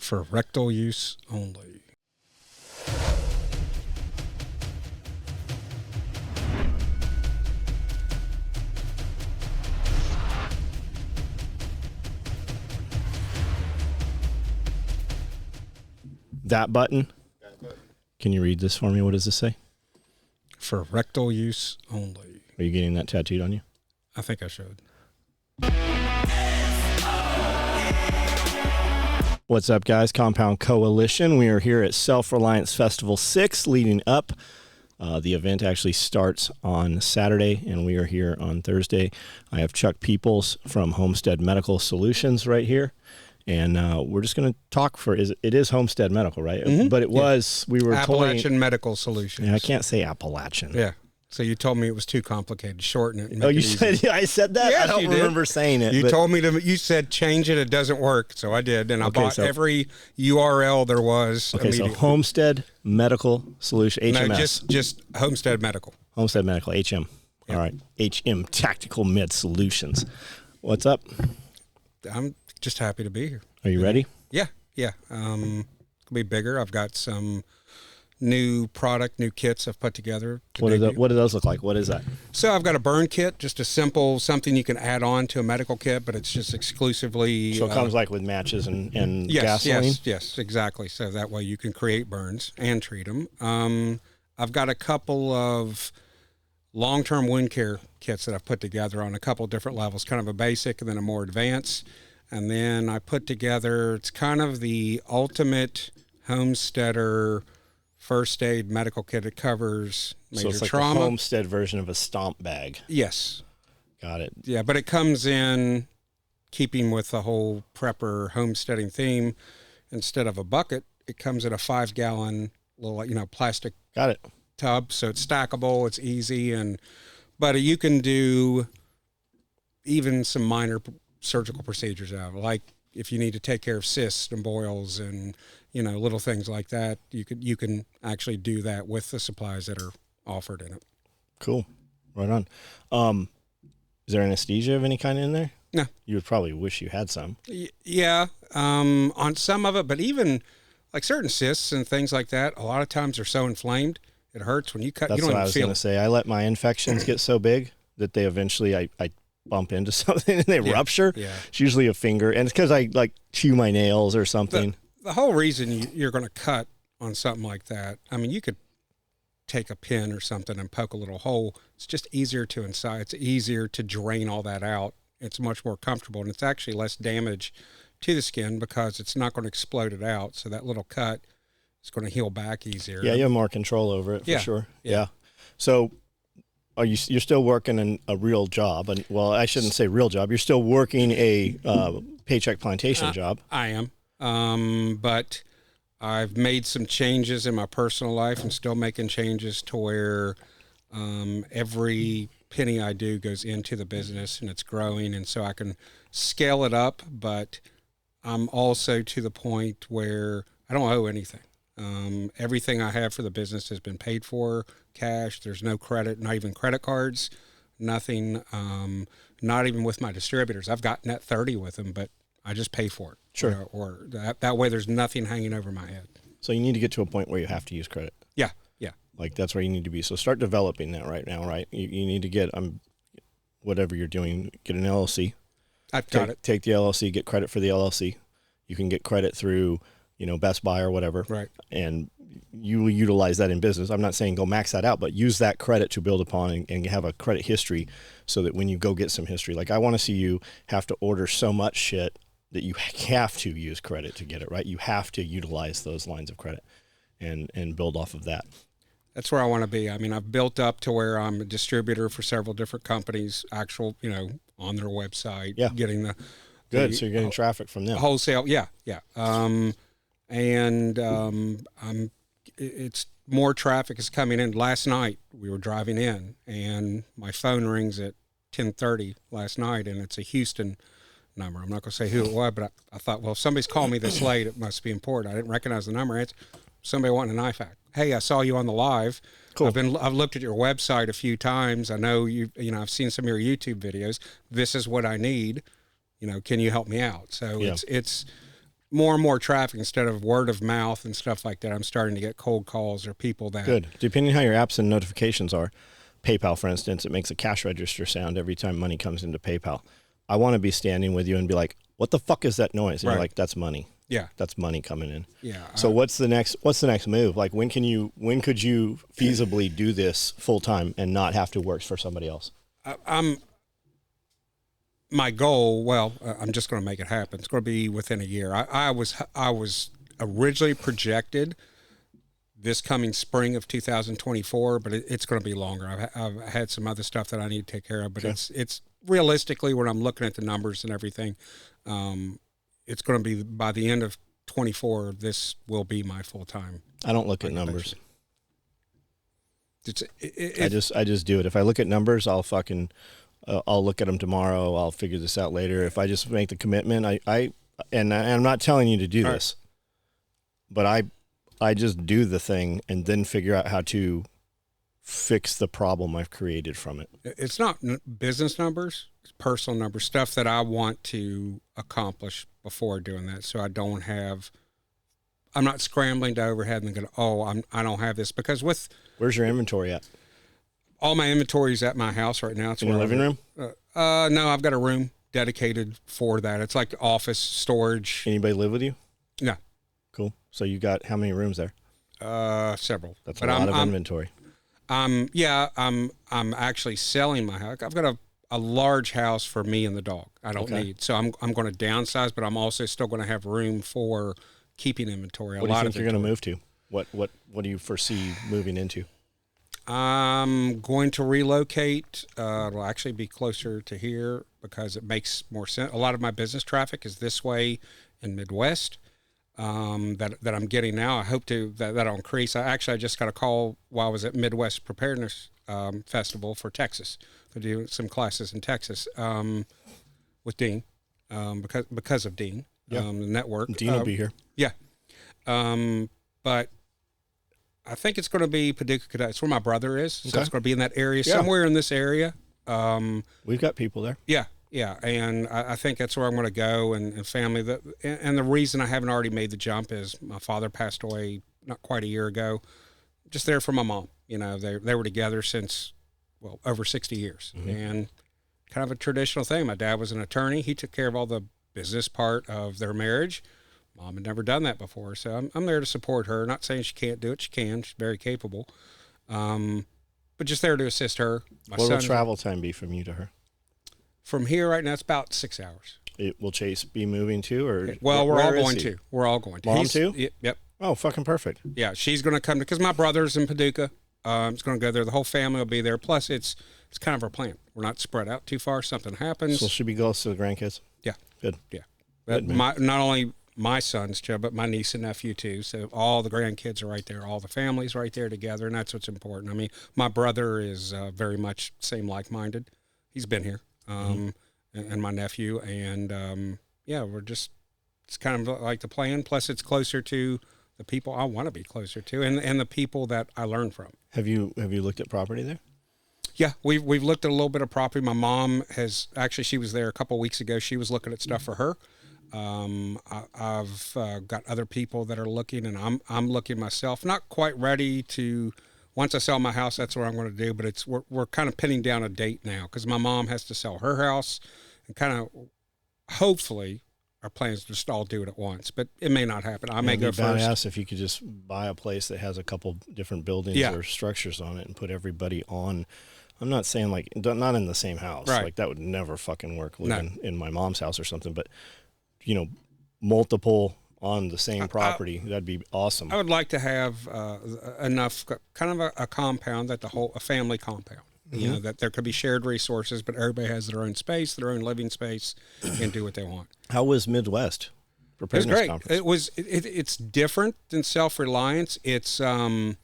For rectal use only. That button. Can you read this for me? What does this say? For rectal use only. Are you getting that tattooed on you? I think I should. What's up, guys? Compound Coalition. We are here at Self-Reliance Festival 6 leading up. The event actually starts on Saturday, and we are here on Thursday. I have Chuck Peoples from Homestead Medical Solutions right here. And we're just going to talk it is Homestead Medical, right? Mm-hmm. But we were Appalachian Medical Solutions. Yeah, I can't say Appalachian. Yeah. So you told me it was too complicated. Shorten it. And Oh, make you it said easy. I said that? Yes, I don't you did. remember saying it. You told me you said change it. It doesn't work. So I did. And I bought every URL there was. Okay, so Homestead Medical Solution, HMS. No, just Homestead Medical. Homestead Medical, HM. Yep. All right. HM, Tactical Med Solutions. What's up? I'm just happy to be here. Are you ready? Yeah. It'll be bigger. I've got some new kits I've put together. What do those look like? What is that? So I've got a burn kit, just a simple something you can add on to a medical kit, but it's just exclusively. So it comes like with matches and yes, gasoline? Yes, exactly. So that way you can create burns and treat them. I've got a couple of long-term wound care kits that I've put together on a couple different levels, kind of a basic and then a more advanced. And then I put together, it's kind of the ultimate homesteader first aid medical kit. It covers major so it's like trauma. The homestead version of a stomp bag. Yes. Got it. Yeah, but it comes in keeping with the whole prepper homesteading theme. Instead of a bucket, it comes in a 5-gallon little, plastic Got it. tub. So it's stackable, it's easy, but you can do even some minor surgical procedures out of it. Like if you need to take care of cysts and boils and little things like that, you can actually do that with the supplies that are offered in it. Cool. Right on. Is there anesthesia of any kind in there? No. You would probably wish you had some. Yeah. On some of it, but even like certain cysts and things like that, a lot of times they're so inflamed it hurts when you cut. That's you don't what even I was feel going to say. I let my infections get so big that they eventually I bump into something and they rupture. Yeah. It's usually a finger, and it's because I like chew my nails or something. The whole reason you're going to cut on something like that, I mean, you could take a pin or something and poke a little hole. It's just easier to incise. It's easier to drain all that out. It's much more comfortable, and it's actually less damage to the skin because it's not going to explode it out. So that little cut is going to heal back easier. Yeah, you have more control over it for sure. Yeah. So you're still working in a real job, and well, I shouldn't say real job. You're still working a paycheck plantation job. I am, but I've made some changes in my personal life. I'm still making changes to where every penny I do goes into the business and it's growing, and so I can scale it up. But I'm also to the point where I don't owe anything. Everything I have for the business has been paid for cash. There's no credit, not even credit cards, nothing, not even with my distributors. I've got net 30 with them, but I just pay for it. Sure. Or that way there's nothing hanging over my head. So you need to get to a point where you have to use credit. Yeah. Like that's where you need to be. So start developing that right now, right? You need to get, whatever you're doing, get an LLC. I've got it. Take the LLC, get credit for the LLC. You can get credit through, Best Buy or whatever. Right. And you will utilize that in business. I'm not saying go max that out, but use that credit to build upon and have a credit history so that when you go get some history, like I want to see you have to order so much shit that you have to use credit to get it, right? You have to utilize those lines of credit and build off of that. That's where I want to be. I mean, I've built up to where I'm a distributor for several different companies, actual, on their website, getting the good. So you're getting traffic from them. Wholesale. Yeah. It's more traffic is coming in. Last night we were driving in and my phone rings at 10:30 last night and it's a Houston number. I'm not going to say who it was, but I thought, well, if somebody's calling me this late, it must be important. I didn't recognize the number. It's somebody wanting an IFAC. Hey, I saw you on the live. Cool. I've looked at your website a few times. I know I've seen some of your YouTube videos. This is what I need. Can you help me out? So it's more and more traffic instead of word of mouth and stuff like that. I'm starting to get cold calls or people that. Good. Depending on how your apps and notifications are, PayPal, for instance, it makes a cash register sound every time money comes into PayPal. I want to be standing with you and be like, what the fuck is that noise? And Right. you're like, that's money. Yeah. That's money coming in. Yeah. So what's the next move? Like when could you feasibly do this full time and not have to work for somebody else? My goal, well, I'm just going to make it happen. It's going to be within a year. I was originally projected this coming spring of 2024, but it's going to be longer. I've had some other stuff that I need to take care of, but it's realistically, when I'm looking at the numbers and everything, it's going to be by the end of 24. This will be my full time. I don't look at numbers. I just do it. If I look at numbers, I'll fucking I'll look at them tomorrow. I'll figure this out later. If I just make the commitment, and I'm not telling you to do this, but I just do the thing and then figure out how to fix the problem I've created from it. It's not business numbers, it's personal numbers, stuff that I want to accomplish before doing that. So I'm not scrambling to overhead and go, I don't have this, because Where's your inventory at? All my inventory is at my house right now. It's in your living room? No, I've got a room dedicated for that. It's like office storage. Anybody live with you? No. Cool. So you got how many rooms there? Several. That's a lot of inventory. I'm actually selling my house. I've got a large house for me and the dog. I don't need. So I'm going to downsize, but I'm also still going to have room for keeping inventory. What do you think you're going to move to? What do you foresee moving into? I'm going to relocate. It'll actually be closer to here because it makes more sense. A lot of my business traffic is this way in Midwest that I'm getting now. I hope that'll increase. I just got a call while I was at Midwest Preparedness Festival for Texas to do some classes in Texas with Dean because of Dean, the network. Dean will be here. Yeah. But I think it's going to be Paducah, Kentucky. It's where my brother is. So it's going to be in that area, somewhere in this area. We've got people there. Yeah. Yeah. And I think that's where I'm going to go and family. And the reason I haven't already made the jump is my father passed away not quite a year ago. Just there for my mom. You know, they were together since, over 60 years. Mm-hmm. And kind of a traditional thing. My dad was an attorney. He took care of all the business part of their marriage. Mom had never done that before, so I'm there to support her. Not saying she can't do it; she can. She's very capable, but just there to assist her. What will travel time be from you to her? From here right now, it's about 6 hours. Will Chase be moving too, or we're all going to. We're all going to. Mom too? Yep. Oh, fucking perfect. Yeah, she's going to come because my brother's in Paducah. It's going to go there. The whole family will be there. Plus, it's kind of our plan. We're not spread out too far. Something happens. So she'll be close to the grandkids. Yeah. Good. Yeah. Not only my son's job, but my niece and nephew too. So all the grandkids are right there. All the families right there together, and that's what's important. I mean, my brother is very much same like-minded. He's been here, and my nephew, and it's kind of like the plan. Plus, it's closer to the people I want to be closer to, and the people that I learn from. Have you looked at property there? Yeah, we've looked at a little bit of property. My mom she was there a couple of weeks ago. She was looking at stuff for her. I've got other people that are looking, and I'm looking myself. Not quite ready to. Once I sell my house, that's what I'm going to do. But we're kind of pinning down a date now because my mom has to sell her house, and kind of hopefully our plans to just all do it at once. But it may not happen. I may go first. Badass if you could just buy a place that has a couple different buildings or structures on it and put everybody on. I'm not saying not in the same house. Right. Like that would never fucking work living in my mom's house or something. But multiple on the same property. That'd be awesome. I would like to have enough, kind of a compound a family compound. Mm-hmm. That there could be shared resources, but everybody has their own space, their own living space, and do what they want. How was Midwest Preparedness It was great. Conference? It's different than Self-Reliance. It's so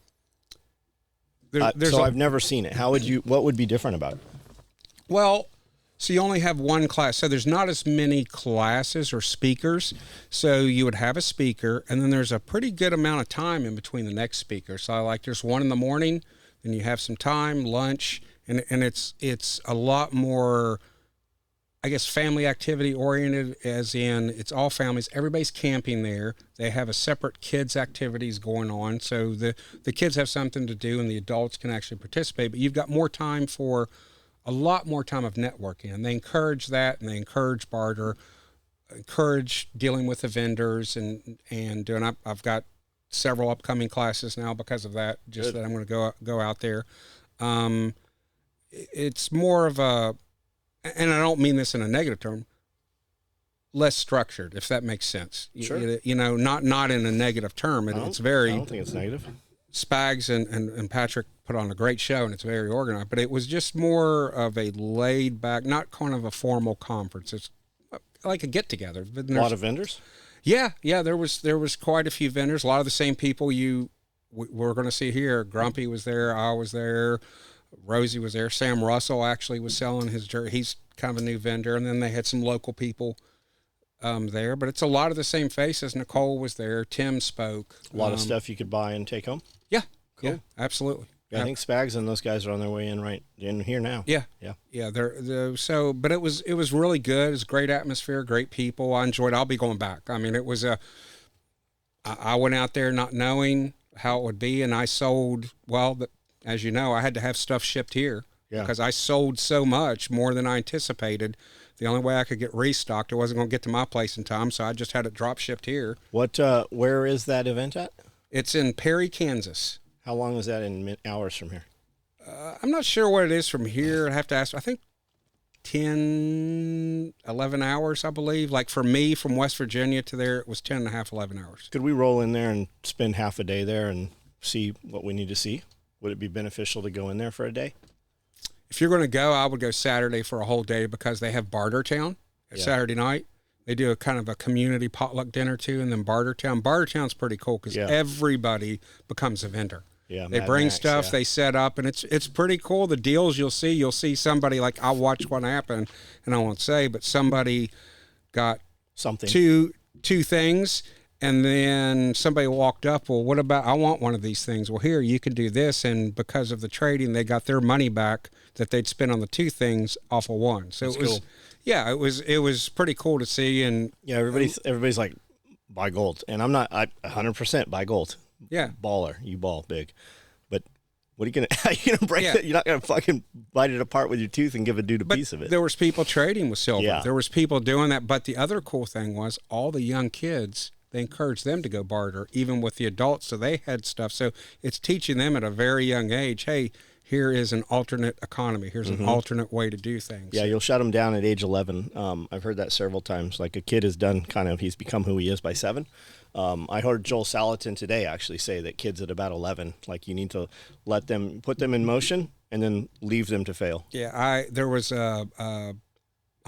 I've never seen it. What would be different about it? Well, so you only have one class. So there's not as many classes or speakers. So you would have a speaker, and then there's a pretty good amount of time in between the next speaker. So there's one in the morning, then you have some time, lunch, and it's a lot more I guess, family activity oriented, as in it's all families. Everybody's camping there. They have a separate kids activities going on. So the kids have something to do and the adults can actually participate, but you've got more time for a lot more time of networking. And they encourage that, and they encourage barter, encourage dealing with the vendors, and I've got several upcoming classes now because of that, just Good. That I'm going to go out there. It's more of a, and I don't mean this in a negative term, less structured, if that makes sense. Sure. Not in a negative term. It's very. I don't think it's negative. Spags and Patrick put on a great show, and it's very organized. But it was just more of a laid back, not kind of a formal conference. It's like a get together. A lot of vendors. Yeah. There was quite a few vendors. A lot of the same people we're going to see here. Grumpy was there. I was there. Rosie was there. Sam Russell actually was selling his jersey. He's kind of a new vendor. And then they had some local people there. But it's a lot of the same faces. Nicole was there. Tim spoke. A lot of stuff you could buy and take home? Yeah. Cool. Yeah, absolutely. Yeah, I think Spags and those guys are on their way in here now. Yeah. But it was really good. It was a great atmosphere, great people. I enjoyed it. I'll be going back. I mean, I went out there not knowing how it would be, and I sold, as you know, I had to have stuff shipped here because I sold so much, more than I anticipated. The only way I could get restocked, it wasn't going to get to my place in time, so I just had it drop shipped here. Where is that event at? It's in Perry, Kansas. How long is that in hours from here? I'm not sure what it is from here. I'd have to ask. I think 10, 11 hours, I believe. Like for me, from West Virginia to there, it was 10 and a half, 11 hours. Could we roll in there and spend half a day there and see what we need to see? Would it be beneficial to go in there for a day? If you're going to go, I would go Saturday for a whole day because they have Barter Town Saturday night. They do a kind of a community potluck dinner too, and then Barter Town. Barter Town's pretty cool because everybody becomes a vendor. Yeah, they bring stuff, they set up, and it's pretty cool. The deals you'll see somebody, like I watched one happen, and I won't say, but somebody got something two things, and then somebody walked up, well, what about, I want one of these things. Well, here, you can do this, and because of the trading, they got their money back that they'd spent on the two things off of one. So That's cool. It was pretty cool to see, and everybody's like, buy gold, and I'm not. I 100% buy gold. Yeah, baller, you ball big, but what are you gonna break it? You're not gonna fucking bite it apart with your tooth and give a dude a piece of it. There was people trading with silver. Yeah. There was people doing that. But the other cool thing was all the young kids. They encouraged them to go barter, even with the adults. So they had stuff. So it's teaching them at a very young age. Hey, here is an alternate economy. Here's an alternate way to do things. Yeah, you'll shut them down at age 11. I've heard that several times. Like a kid is done he's become who he is by 7. I heard Joel Salatin today actually say that kids at about 11, like you need to put them in motion and then leave them to fail. Yeah, there was a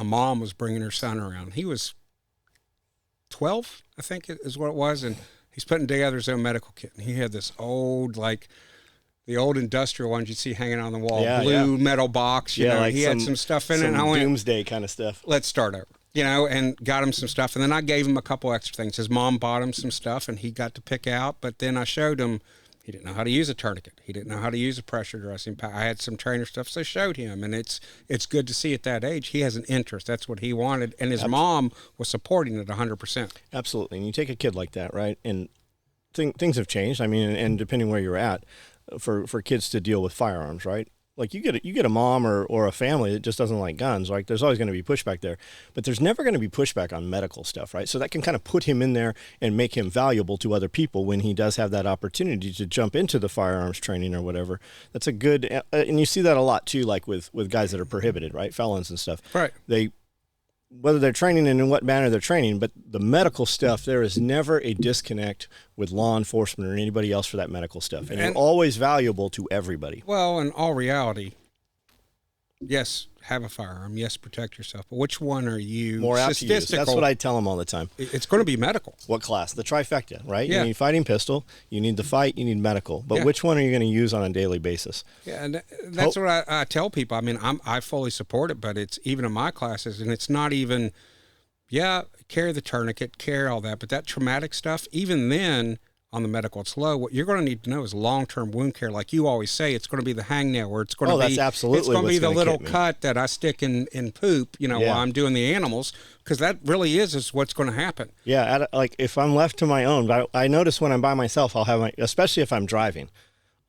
mom was bringing her son around. He was 12, I think is what it was, and he's putting together his own medical kit. And he had this old, like the old industrial ones you see hanging on the wall, blue metal box. You know, like he had some stuff in it. And I went, doomsday kind of stuff. Let's start over. And got him some stuff. And then I gave him a couple extra things. His mom bought him some stuff, and he got to pick out. But then I showed him, he didn't know how to use a tourniquet. He didn't know how to use a pressure dressing. I had some trainer stuff, so I showed him. And it's good to see at that age, he has an interest. That's what he wanted. And his mom was supporting it 100%. Absolutely. And you take a kid like that, right? And things have changed. I mean, and depending where you're at, for kids to deal with firearms, right? Like you get a mom or a family that just doesn't like guns. Like there's always going to be pushback there, but there's never going to be pushback on medical stuff, right? So that can kind of put him in there and make him valuable to other people when he does have that opportunity to jump into the firearms training or whatever. That's a good, and you see that a lot too, like with guys that are prohibited, right? Felons and stuff. Right. Whether they're training and in what manner they're training, but the medical stuff, there is never a disconnect with law enforcement or anybody else for that medical stuff. And you're always valuable to everybody. Well, in all reality, yes, have a firearm. Yes, protect yourself. But which one are you more apt to use? That's what I tell them all the time. It's going to be medical. What class? The trifecta, right? Yeah. You need fighting pistol, you need the fight, you need medical. But which one are you going to use on a daily basis? Yeah, and that's what I tell people. I mean, I fully support it, but it's even in my classes, and it's not even, carry the tourniquet, carry all that. But that traumatic stuff, even then, on the medical, it's low. What you're going to need to know is long-term wound care. Like you always say, it's going to be the hangnail, or it's going to be, that's absolutely it's going to be the what's little gonna cut that I stick in poop, Yeah. while I'm doing the animals, because that really is what's going to happen. Yeah, like if I'm left to my own, I notice when I'm by myself, I'll have especially if I'm driving,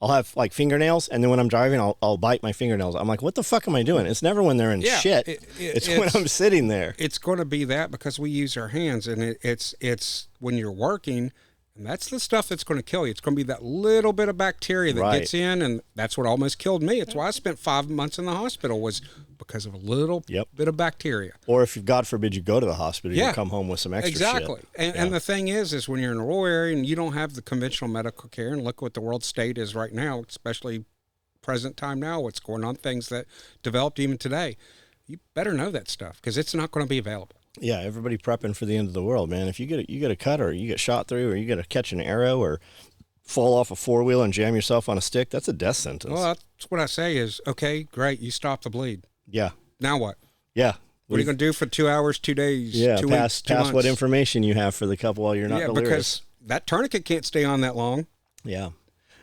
I'll have like fingernails, and then when I'm driving, I'll bite my fingernails. I'm like, what the fuck am I doing? It's never when they're in shit. It's when I'm sitting there. It's going to be that because we use our hands, and it's when you're working. And that's the stuff that's going to kill you. It's going to be that little bit of bacteria that gets in, and that's what almost killed me. It's why I spent 5 months in the hospital, was because of a little bit of bacteria. Or if, God forbid, you go to the hospital, you come home with some extra exactly. shit. And the thing is when you're in a rural area and you don't have the conventional medical care, and look what the world state is right now, especially present time now, what's going on, things that developed even today, you better know that stuff because it's not going to be available. Yeah, everybody prepping for the end of the world, man. If you get a cut, or you get shot through, or you get to catch an arrow, or fall off a four-wheeler and jam yourself on a stick, that's a death sentence. Well, that's what I say is, okay, great, you stop the bleed. Yeah. Now what? Yeah. What are you going to do for 2 hours, 2 days, yeah, 2 pass, weeks, 2 pass months? what information you have for the couple while you're not delirious. Because that tourniquet can't stay on that long. Yeah.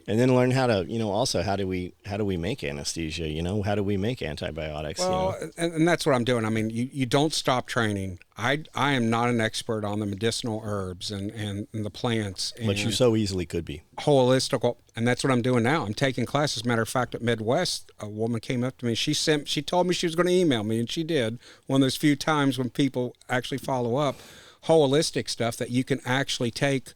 And then learn how to, also how do we make anesthesia? How do we make antibiotics? Well, and that's what I'm doing. I mean, you don't stop training. I am not an expert on the medicinal herbs and the plants. But you so easily could be. Holistic, and that's what I'm doing now. I'm taking classes. Matter of fact, at Midwest, a woman came up to me. She told me she was going to email me, and she did. One of those few times when people actually follow up. Holistic stuff that you can actually take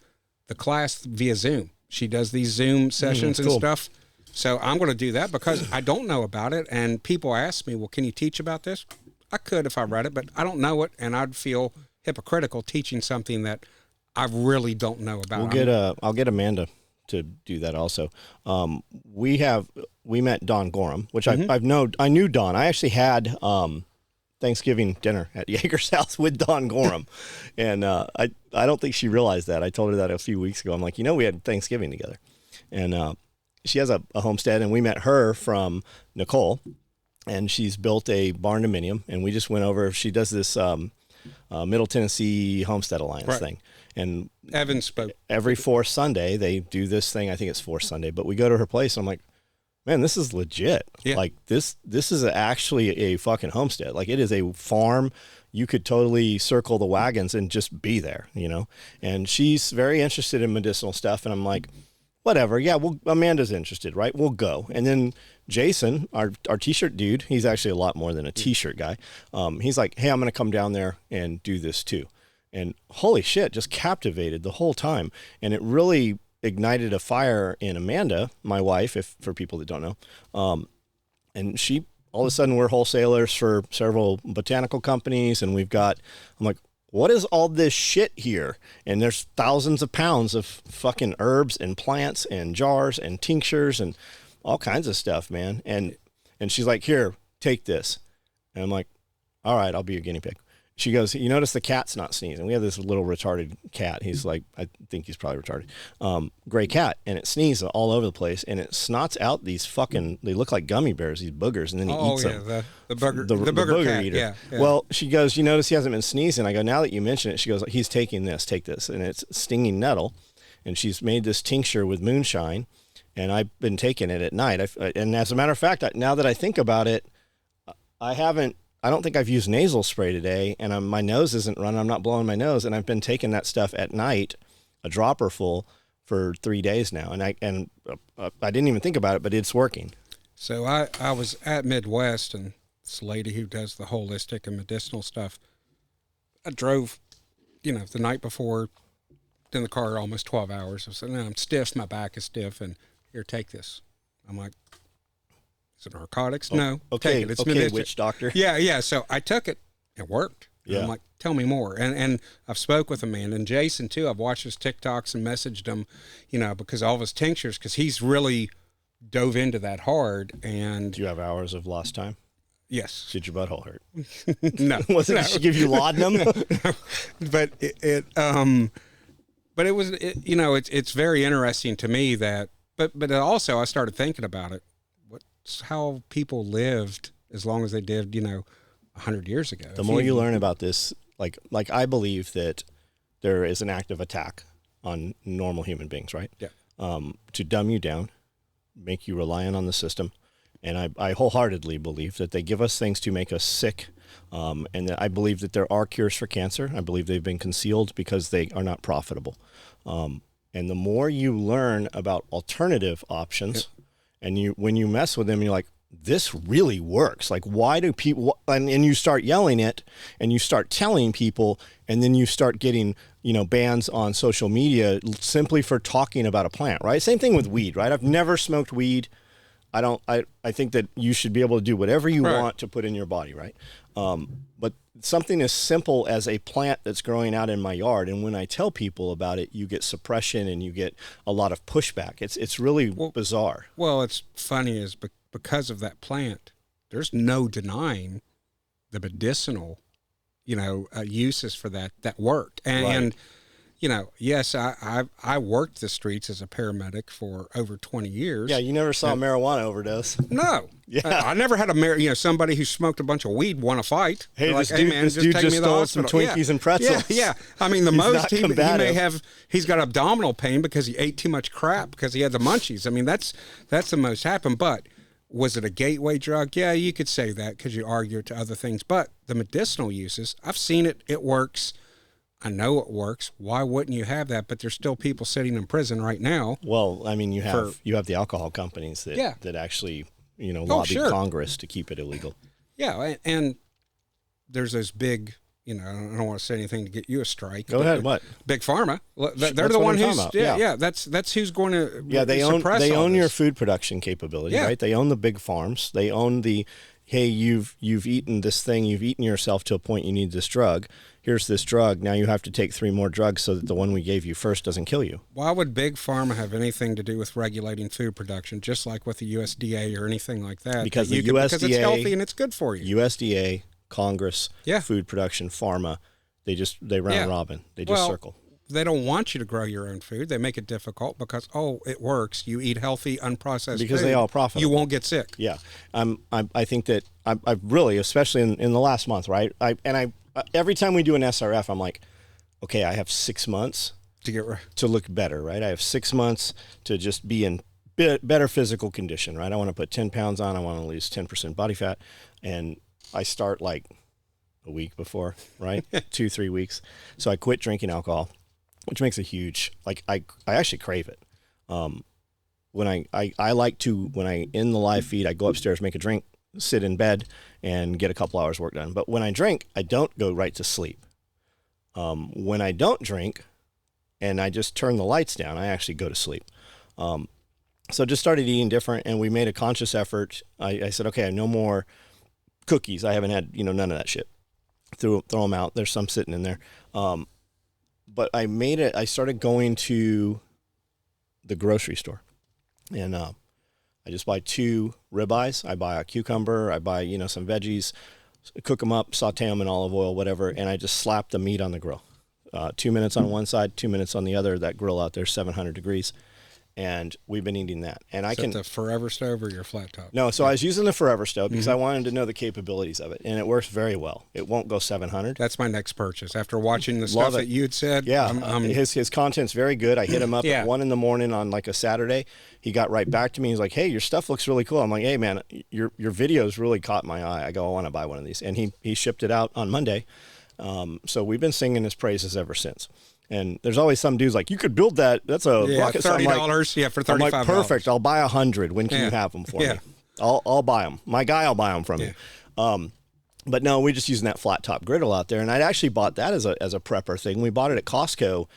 the class via Zoom. She does these Zoom sessions and stuff. So I'm going to do that because I don't know about it. And people ask me, well, can you teach about this? I could if I read it, but I don't know it. And I'd feel hypocritical teaching something that I really don't know about. I'll get Amanda to do that also. We met Don Gorham, which I knew Don. I actually had Thanksgiving dinner at Yeager's house with Don Gorham. And I don't think she realized that. I told her that a few weeks ago. I'm like, we had Thanksgiving together. And she has a homestead, and we met her from Nicole, and she's built a barn dominium, and we just went over. She does this Middle Tennessee Homestead Alliance thing. And Evan spoke. Every fourth Sunday, they do this thing. I think it's fourth Sunday, but we go to her place, and I'm like, man, this is legit. Yeah. Like this is actually a fucking homestead. Like it is a farm. You could totally circle the wagons and just be there, And she's very interested in medicinal stuff. And I'm like, whatever. Yeah, Amanda's interested, right? We'll go. And then Jason, our t-shirt dude, he's actually a lot more than a t-shirt guy. He's like, hey, I'm going to come down there and do this too. And holy shit, just captivated the whole time. And it really ignited a fire in Amanda, my wife, for people that don't know. And she, all of a sudden, we're wholesalers for several botanical companies, and I'm like, what is all this shit here? And there's thousands of pounds of fucking herbs and plants and jars and tinctures and all kinds of stuff, man. And she's like, here, take this. And I'm like, all right, I'll be your guinea pig. She goes, you notice the cat's not sneezing. We have this little retarded cat. He's like, I think he's probably retarded. Gray cat. And it sneezes all over the place. And it snots out these they look like gummy bears, these boogers. And then he eats them. The booger cat. Eater. Yeah. Well, she goes, you notice he hasn't been sneezing. I go, now that you mention it, she goes, he's taking this, take this. And it's stinging nettle. And she's made this tincture with moonshine. And I've been taking it at night. And as a matter of fact, now that I think about it, I don't think I've used nasal spray today, and my nose isn't running. I'm not blowing my nose, and I've been taking that stuff at night, a dropper full, for 3 days now. And I didn't even think about it, but it's working. So I was at Midwest, and this lady who does the holistic and medicinal stuff, I drove, the night before, in the car almost 12 hours. I said, no, I'm stiff. My back is stiff, and here, take this. I'm like, is it narcotics? No. Okay. Take it. It's okay, medicinal. witch doctor. Yeah. So I took it. It worked. Yeah. I'm like, tell me more. And I've spoke with Amanda and Jason too. I've watched his TikToks and messaged him, because all of his tinctures, because he's really dove into that hard. And do you have hours of lost time? Yes. Did your butthole hurt? No. Wasn't it? She give you laudanum? No. But but it was, it's very interesting to me that, but also I started thinking about it. How people lived as long as they did, 100 years ago. The more you learn about this, like I believe that there is an active attack on normal human beings, right? Yeah. To dumb you down, make you reliant on the system. And I wholeheartedly believe that they give us things to make us sick. And that I believe that there are cures for cancer. I believe they've been concealed because they are not profitable. And the more you learn about alternative options, and when you mess with them, you're like, this really works. Like, why do people, and you start yelling it, and you start telling people, and then you start getting, bans on social media simply for talking about a plant, right? Same thing with weed, right? I've never smoked weed. I think that you should be able to do whatever you want to put in your body, right? But something as simple as a plant that's growing out in my yard, and when I tell people about it, you get suppression and you get a lot of pushback. It's really bizarre. Well, it's funny is because of that plant, there's no denying the medicinal, uses for that work. And yes, I worked the streets as a paramedic for over 20 years. Yeah, you never saw a marijuana overdose. No. Yeah. I never had somebody who smoked a bunch of weed want to fight. Hey, like, this dude just stole some Twinkies and pretzels. Yeah. I mean, the most he may have, he's got abdominal pain because he ate too much crap because he had the munchies. I mean, that's the most happened. But was it a gateway drug? Yeah, you could say that because you argue it to other things. But the medicinal uses, I've seen it. It works. I know it works. Why wouldn't you have that? But there's still people sitting in prison right now. Well, I mean, you have the alcohol companies that actually, lobby Congress to keep it illegal. Yeah, and there's those big, I don't want to say anything to get you a strike. Go ahead. What? Big Pharma. They're the one who's that's who's going to they own your food production capability, right? They own the big farms. They own the hey, you've eaten this thing, you've eaten yourself to a point you need this drug. Here's this drug. Now you have to take 3 more drugs so that the one we gave you first doesn't kill you. Why would Big Pharma have anything to do with regulating food production, just like with the USDA or anything like that? Because because it's healthy and it's good for you. USDA, Congress, food production, pharma, they round robin. They just circle. They don't want you to grow your own food. They make it difficult because, it works. You eat healthy, unprocessed because food. They all profit. You won't get sick. Yeah. I think that I've really, especially in the last month, right? Every time we do an SRF, I'm like, okay, I have 6 months to look better, right? I have 6 months to just be in better physical condition, right? I want to put 10 pounds on. I want to lose 10% body fat. And I start like a week before, right? 2-3 weeks. So I quit drinking alcohol, which makes a huge, I actually crave it. When I like to, when I in the live feed, I go upstairs, make a drink, sit in bed and get a couple hours work done. But when I drink, I don't go right to sleep. When I don't drink and I just turn the lights down, I actually go to sleep. So just started eating different, and we made a conscious effort. I said, okay, no more cookies. I haven't had, none of that shit. Throw them out. There's some sitting in there. But I started going to the grocery store, and I just buy 2 ribeyes. I buy a cucumber. I buy, some veggies, cook them up, saute them in olive oil, whatever, and I just slap the meat on the grill. 2 minutes on one side, 2 minutes on the other. That grill out there, 700 degrees. And we've been eating that. And Is it the Forever Stove or your flat top? No, so I was using the Forever Stove because I wanted to know the capabilities of it, and it works very well. It won't go 700. That's my next purchase. After watching the stuff that you had said, his content's very good. I hit him up at 1 a.m. on like a Saturday. He got right back to me. He's like, "Hey, your stuff looks really cool." I'm like, "Hey, man, your videos really caught my eye." I go, "I want to buy one of these," and he shipped it out on Monday. So we've been singing his praises ever since. And there's always some dudes like, you could build that. That's a rocket. $30. For $35. I'm like, perfect. I'll buy 100. When can you have them for me? I'll buy them. My guy will buy them from me. But no, we're just using that flat top griddle out there. And I actually bought that as a prepper thing. We bought it at Costco.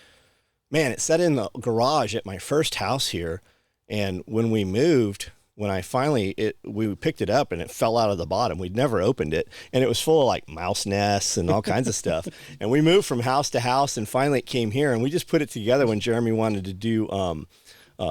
Man, it sat in the garage at my first house here. And when we moved, when I finally, we picked it up and it fell out of the bottom. We'd never opened it. And it was full of like mouse nests and all kinds of stuff. And we moved from house to house, and finally it came here, and we just put it together when Jeremy wanted to do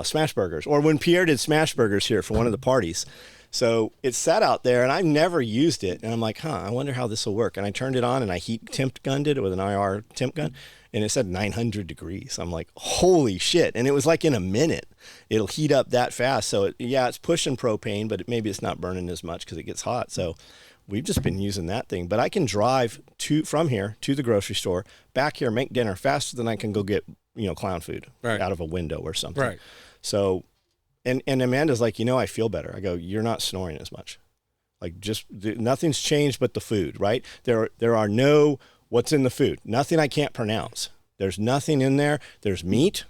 smash burgers, or when Pierre did smash burgers here for one of the parties. So it sat out there, and I've never used it. And I'm like, I wonder how this will work. And I turned it on, and I heat temp gunned it with an IR temp gun, and it said 900 degrees. I'm like, holy shit. And it was like in a minute. It'll heat up that fast. So, it's pushing propane, but maybe it's not burning as much because it gets hot. So we've just been using that thing. But I can drive from here to the grocery store, back here, make dinner faster than I can go get clown food Right. out of a window or something. Right. So, and Amanda's like, I feel better. I go, you're not snoring as much. Like nothing's changed but the food, right? There are no, what's in the food? Nothing I can't pronounce. There's nothing in there. There's meat.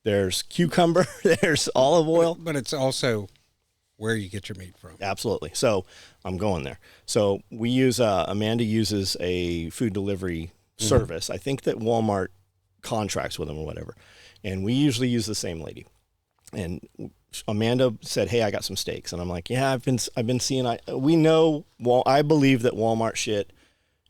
There's cucumber. There's olive oil. But it's also where you get your meat from. Absolutely. So I'm going there. So we use, Amanda uses a food delivery service. I think that Walmart contracts with them or whatever. And we usually use the same lady. And Amanda said, "Hey, I got some steaks." And I'm like, "Yeah, I've been seeing, I believe that Walmart shit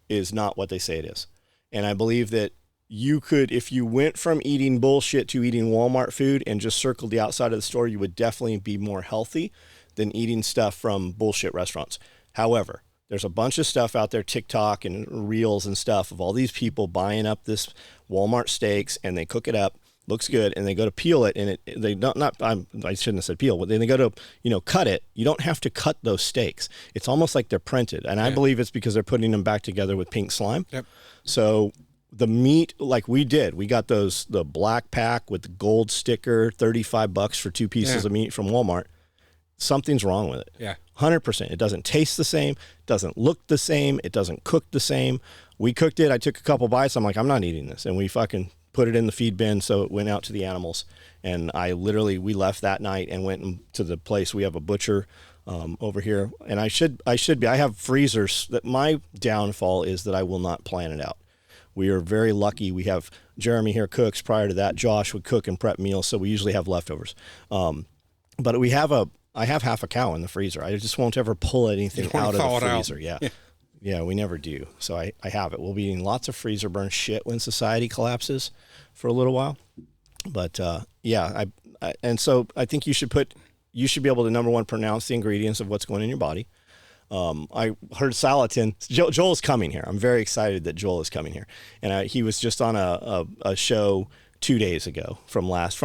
is not what they say it is. And I believe that you could, if you went from eating bullshit to eating Walmart food and just circled the outside of the store, you would definitely be more healthy than eating stuff from bullshit restaurants. However, there's a bunch of stuff out there, TikTok and Reels and stuff, of all these people buying up this Walmart steaks, and they cook it up, looks good, and they go to peel it, and I shouldn't have said peel, but then they go to cut it. You don't have to cut those steaks. It's almost like they're printed, and I believe it's because they're putting them back together with pink slime. Yep. So the meat, like we got the black pack with the gold sticker, $35 for 2 pieces of meat from Walmart. Something's wrong with it. Yeah. 100%. It doesn't taste the same, doesn't look the same, it doesn't cook the same. We cooked it. I took a couple bites. I'm like, I'm not eating this. And we fucking put it in the feed bin so it went out to the animals. And we left that night and went to the place. We have a butcher over here. And I have freezers. That my downfall is that I will not plan it out. We are very lucky. We have Jeremy here cooks. Prior to that, Josh would cook and prep meals. So we usually have leftovers. But I have half a cow in the freezer. I just won't ever pull anything out of the freezer. Yeah. Yeah, we never do. So I have it. We'll be eating lots of freezer burn shit when society collapses for a little while. But and so I think you should be able to, number one, pronounce the ingredients of what's going in your body. I heard Salatin. Joel's coming here. I'm very excited that Joel is coming here. And he was just on a show 2 days ago from last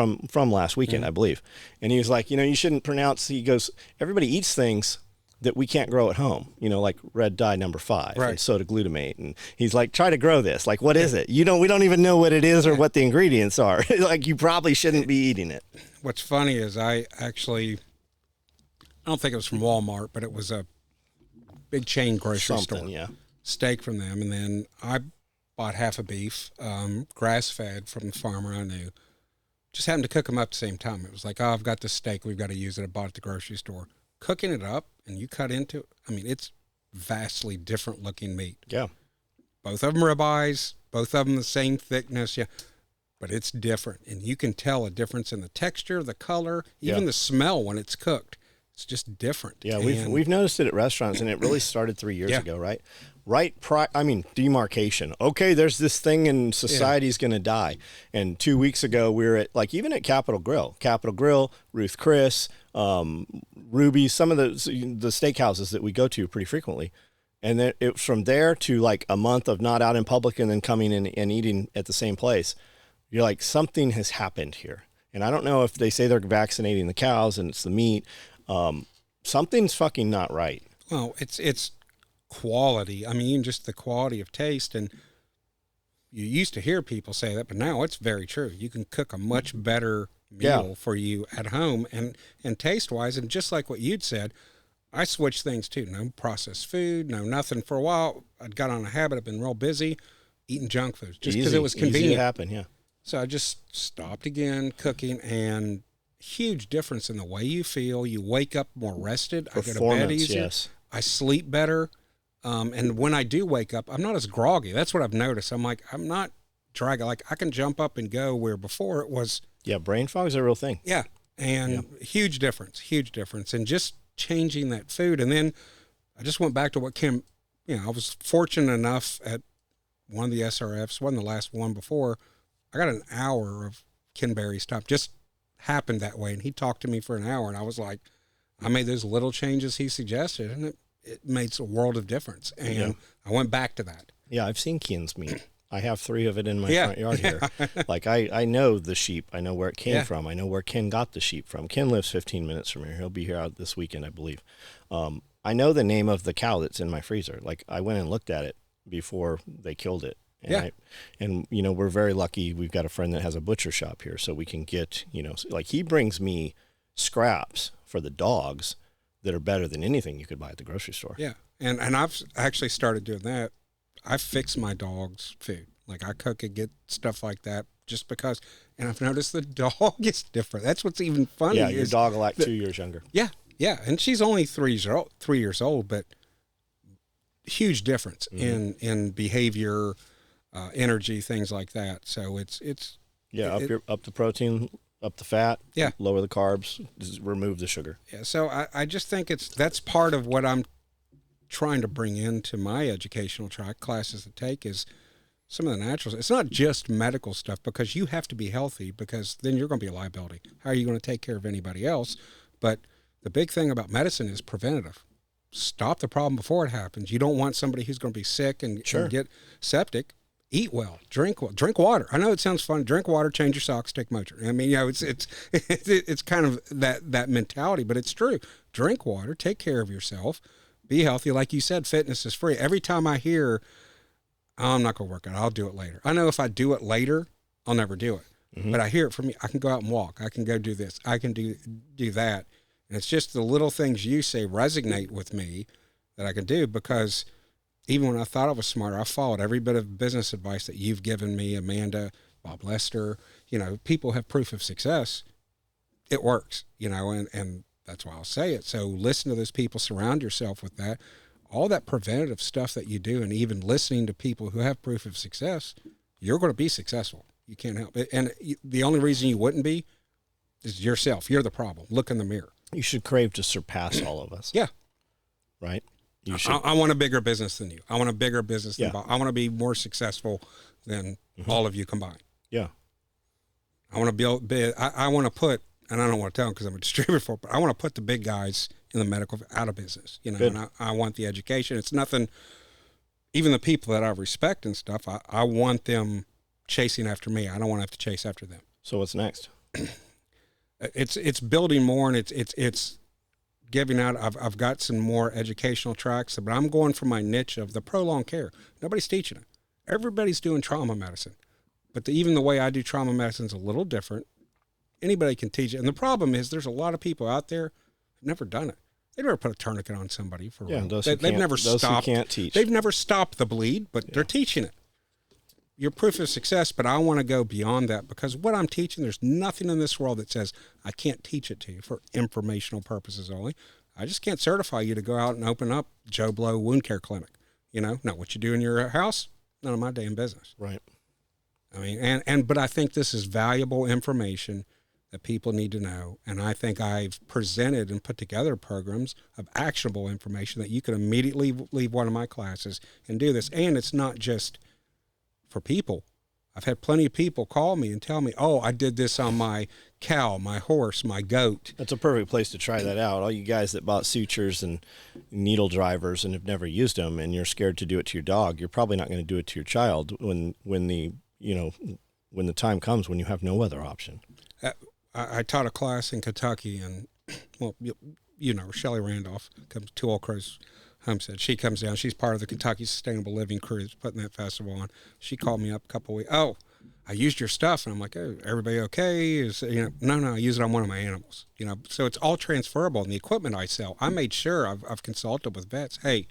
weekend, I believe. And he was like, you shouldn't pronounce, he goes, everybody eats things that we can't grow at home, like red dye number 5 and soda glutamate. And he's like, try to grow this. Like, what is it? We don't even know what it is or what the ingredients are. Like, you probably shouldn't be eating it. What's funny is I don't think it was from Walmart, but it was a big chain grocery store. Yeah. Steak from them. And then I bought half a beef, grass-fed from the farmer I knew. Just happened to cook them up at the same time. It was like, I've got this steak. We've got to use it. I bought it at the grocery store. Cooking it up, and you cut into it. I mean, it's vastly different looking meat. Yeah. Both of them ribeyes, both of them the same thickness. Yeah. But it's different. And you can tell a difference in the texture, the color, even the smell when it's cooked. It's just different. Yeah, we've noticed it at restaurants, and it really started 3 years ago, right? Demarcation. Okay, there's this thing and society's going to die. And 2 weeks ago, we were at, even at Capitol Grill, Ruth Chris, Ruby, some of the steakhouses that we go to pretty frequently. And then from there to a month of not out in public and then coming in and eating at the same place, you're like, something has happened here. And I don't know if they say they're vaccinating the cows and it's the meat. Something's fucking not right. Well, it's quality. I mean, just the quality of taste. And you used to hear people say that, but now it's very true. You can cook a much better meal for you at home and taste wise. And just like what you'd said, I switched things too. No processed food, no nothing. For a while, I'd got on a habit. I've been real busy eating junk food just because it was convenient. Easy to happen, yeah. So I just stopped again cooking, and huge difference in the way you feel. You wake up more rested. I go to bed easier. Yes. I sleep better. And when I do wake up, I'm not as groggy. That's what I've noticed. I'm not dragging. I can jump up and go where before it was. Yeah, brain fog's a real thing. Yeah. And huge difference. And just changing that food. And then I just went back to what Kim, I was fortunate enough at one of the SRFs, wasn't the last one before, I got an hour of Ken Berry's stuff. Just happened that way. And he talked to me for an hour, and I was like, I made those little changes he suggested, and it made a world of difference. And I went back to that. Yeah, I've seen Ken's meat. I have 3 of it in my front yard here. I know the sheep. I know where it came from. I know where Ken got the sheep from. Ken lives 15 minutes from here. He'll be here out this weekend, I believe. I know the name of the cow that's in my freezer. I went and looked at it before they killed it. And and we're very lucky. We've got a friend that has a butcher shop here, so we can get, like he brings me scraps for the dogs that are better than anything you could buy at the grocery store. Yeah. And I've actually started doing that. I fix my dog's food. Like I cook and get stuff like that just because, and I've noticed the dog is different. That's what's even funny. Yeah, your dog will act 2 years younger. Yeah. Yeah. And she's only 3 years old, but huge difference in behavior, energy, things like that. So it's up the protein, up the fat, lower the carbs, just remove the sugar. Yeah. So I just think that's part of what I'm trying to bring into my educational track classes to take is some of the naturals. It's not just medical stuff, because you have to be healthy, because then you're going to be a liability. How are you going to take care of anybody else? But the big thing about medicine is preventative. Stop the problem before it happens. You don't want somebody who's going to be sick and get septic. Eat well, drink water. I know it sounds fun. Drink water, change your socks, take Motrin. I mean, it's kind of that mentality, but it's true. Drink water, take care of yourself, be healthy. Like you said, fitness is free. Every time I hear, oh, I'm not going to work out, I'll do it later. I know if I do it later, I'll never do it. Mm-hmm. But I hear it from you. I can go out and walk. I can go do this. I can do that. And it's just the little things you say resonate with me that I can do, because even when I thought I was smarter, I followed every bit of business advice that you've given me, Amanda, Bob Lester. People have proof of success. It works, and that's why I'll say it. So listen to those people, surround yourself with that. All that preventative stuff that you do, and even listening to people who have proof of success, you're going to be successful. You can't help it. And the only reason you wouldn't be is yourself. You're the problem. Look in the mirror. You should crave to surpass all of us. Yeah. Right? I want a bigger business than you. I want a bigger business than Bob. I want to be more successful than all of you combined. Yeah. I want to build. I want to put, and I don't want to tell them because I'm a distributor but I want to put the big guys in the medical out of business. And I want the education. It's nothing. Even the people that I respect and stuff, I want them chasing after me. I don't want to have to chase after them. So what's next? It's building more, and it's giving out. I've got some more educational tracks, but I'm going for my niche of the prolonged care. Nobody's teaching it. Everybody's doing trauma medicine, but even the way I do trauma medicine is a little different. Anybody can teach it, and the problem is there's a lot of people out there who've never done it. They've never put a tourniquet on somebody for real. They've never stopped. Who can't teach. They've never stopped the bleed, but they're teaching it. You're proof of success, but I want to go beyond that, because what I'm teaching, there's nothing in this world that says I can't teach it to you for informational purposes only. I just can't certify you to go out and open up Joe Blow Wound Care Clinic. Now what you do in your house, none of my damn business. Right. I mean, but I think this is valuable information that people need to know. And I think I've presented and put together programs of actionable information that you can immediately leave one of my classes and do this. And it's not just for people. I've had plenty of people call me and tell me, oh, I did this on my cow, my horse, my goat. That's a perfect place to try that out. All you guys that bought sutures and needle drivers and have never used them, and you're scared to do it to your dog, you're probably not going to do it to your child when the time comes when you have no other option. I taught a class in Kentucky, and well, Shelley Randolph comes to Old Crow's Homestead. She comes down. She's part of the Kentucky Sustainable Living crew that's putting that festival on. She called me up a couple of weeks. Oh, I used your stuff, and I'm like, oh, everybody okay? No, I use it on one of my animals. So it's all transferable. And the equipment I sell, I made sure I've consulted with vets. Hey,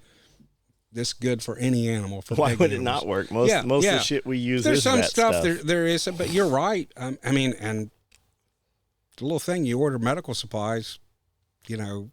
this good for any animal. Why would it not work? Most of the shit we use There's is some vet stuff. There is, but you're right. And the little thing, you order medical supplies, from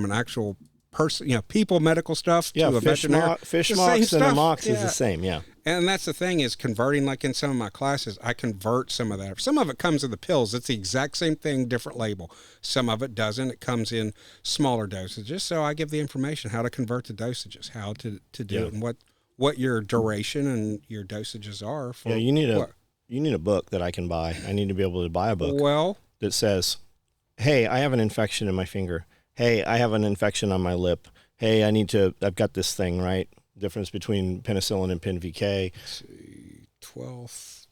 an actual person, people medical stuff to a veterinarian. Fish mocks and a mox is the same, And that's the thing is converting, like in some of my classes, I convert some of that. Some of it comes in the pills. It's the exact same thing, different label. Some of it doesn't. It comes in smaller dosages. So I give the information, how to convert the dosages, how to do it, and what your duration and your dosages are. For you need a book that I can buy. I need to be able to buy a book that says, hey, I have an infection in my finger. Hey, I have an infection on my lip. Hey, I've got this thing, right? Difference between penicillin and PenVK. Let's see, 12,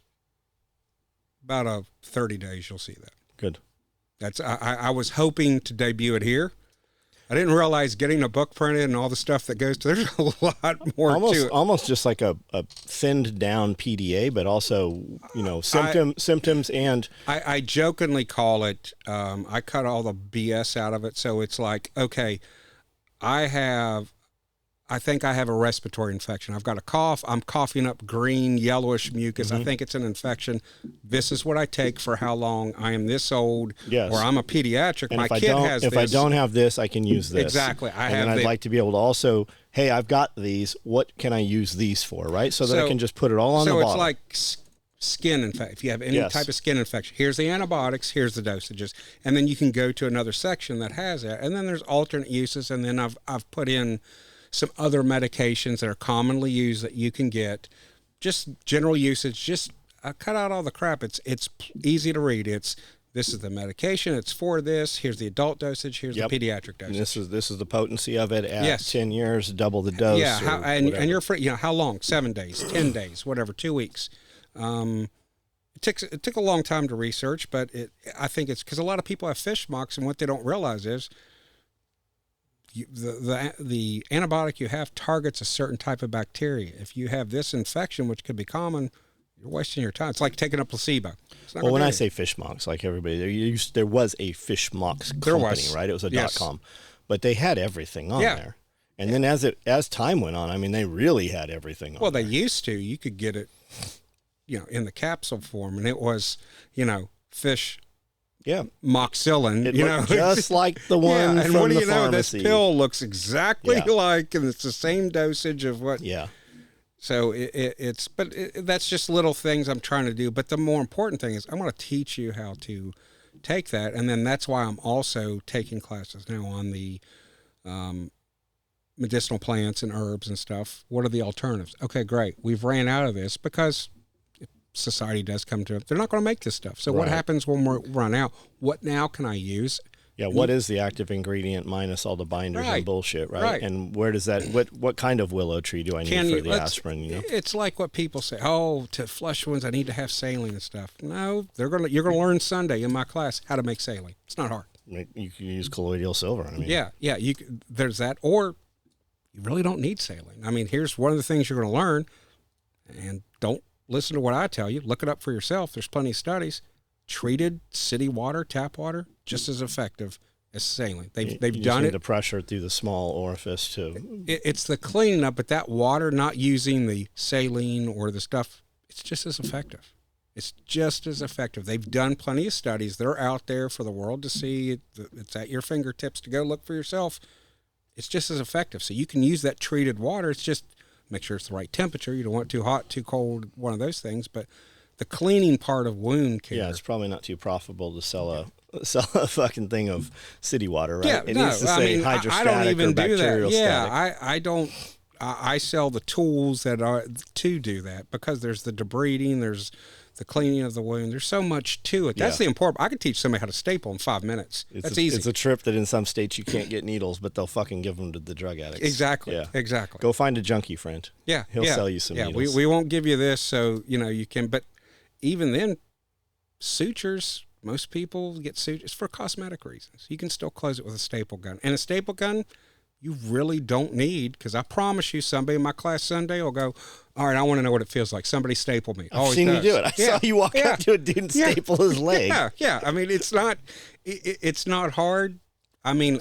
about 30 days, you'll see that. Good. I was hoping to debut it here. I didn't realize getting a book printed and all the stuff that goes to, there's a lot more to it. Almost just like a thinned down PDA, but also, symptoms and... I jokingly call it, I cut all the BS out of it. So it's like, okay, I think I have a respiratory infection. I've got a cough. I'm coughing up green, yellowish mucus. I think it's an infection. This is what I take for how long. I am this old, or I'm a pediatric. And my kid has this. If I don't have this, I can use this. Exactly. I'd like to be able to also, hey, I've got these. What can I use these for, right? So that I can just put it all on the bottle. So it's like skin infection. If you have any type of skin infection, here's the antibiotics, here's the dosages. And then you can go to another section that has that. And then there's alternate uses. And then I've put in some other medications that are commonly used that you can get, just general usage. Just cut out all the crap. It's easy to read. This is the medication. It's for this. Here's the adult dosage. Here's the pediatric dosage. And this is the potency of it at 10 years, double the dose. Yeah, and you're free. How long? 7 days, 10 days, whatever, 2 weeks. It took a long time to research, but I think it's because a lot of people have fish mocks, and what they don't realize is the antibiotic you have targets a certain type of bacteria. If you have this infection, which could be common, you're wasting your time. It's like taking a placebo. Well, when I say fish mocks, like everybody, there was a fish mocks company, right? It was a .com, but they had everything on there. And then as time went on, I mean, they really had everything on. Well, they used to. You could get it, in the capsule form, and it was, fish. Yeah, moxillin, it just like the one and from what do the you know? pharmacy. This pill looks exactly like, and it's the same dosage of what. Yeah. So that's just little things I'm trying to do. But the more important thing is I'm going to teach you how to take that, and then that's why I'm also taking classes now on the medicinal plants and herbs and stuff. What are the alternatives? Okay, great. We've ran out of this because society does come to it. They're not going to make this stuff. So what happens when we run out? What now can I use? Yeah, what is the active ingredient minus all the binders and bullshit, right? And where does that, what kind of willow tree do I need for the aspirin, It's like what people say, to flush wounds, I need to have saline and stuff. No, you're going to learn Sunday in my class how to make saline. It's not hard. You can use colloidal silver. I mean. Yeah, there's that. Or you really don't need saline. I mean, here's one of the things you're going to learn, and don't listen to what I tell you. Look it up for yourself. There's plenty of studies. Treated city water, tap water, just as effective as saline. They've done it. The pressure through the small orifice too. It's the cleaning up, but that water, not using the saline or the stuff, it's just as effective. It's just as effective. They've done plenty of studies. They're out there for the world to see. It's at your fingertips to go look for yourself. It's just as effective. So you can use that treated water. It's just make sure it's the right temperature. You don't want it too hot, too cold, one of those things. But the cleaning part of wound care. Yeah, it's probably not too profitable to sell a fucking thing of city water, right? Yeah, it needs to say hydrostatic I don't even or bacterial do that. Yeah, static. I don't. I sell the tools that are to do that because there's the debriding, there's the cleaning of the wound. There's so much to it. That's the important. I could teach somebody how to staple in 5 minutes. That's easy. It's a trip that in some states you can't get needles, but they'll fucking give them to the drug addicts. Exactly. Yeah. Exactly. Go find a junkie friend. Yeah. He'll sell you some needles. We won't give you this, so you can. But even then, sutures. Most people get sutures for cosmetic reasons. You can still close it with a staple gun, and a staple gun you really don't need, because I promise you, somebody in my class Sunday will go, all right, I want to know what it feels like. Somebody staple me. I've seen you do it. I saw you walk up to a dude and staple his leg. Yeah. I mean, it's not hard. I mean,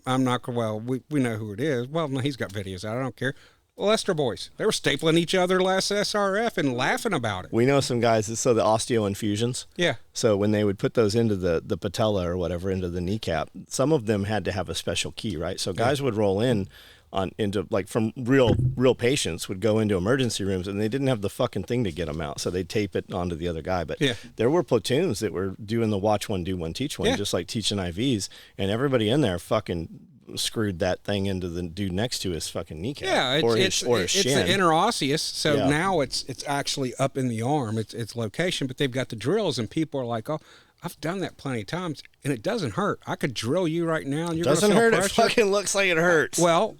I'm not, we know who it is. Well, no, he's got videos out. I don't care. Lester boys, they were stapling each other last SRF and laughing about it. We know some guys, so the osteo infusions. Yeah. So when they would put those into the patella or whatever, into the kneecap, some of them had to have a special key, right? So guys would roll into like from real patients would go into emergency rooms and they didn't have the fucking thing to get them out. So they'd tape it onto the other guy. But there were platoons that were doing the watch one, do one, teach one, just like teaching IVs, and everybody in there fucking screwed that thing into the dude next to his fucking kneecap or his shin. It's the interosseous, so now it's actually up in the arm, it's location, but they've got the drills, and people are like, oh, I've done that plenty of times, and it doesn't hurt. I could drill you right now, and you're going to feel hurt. pressure. It fucking looks like it hurts. Well,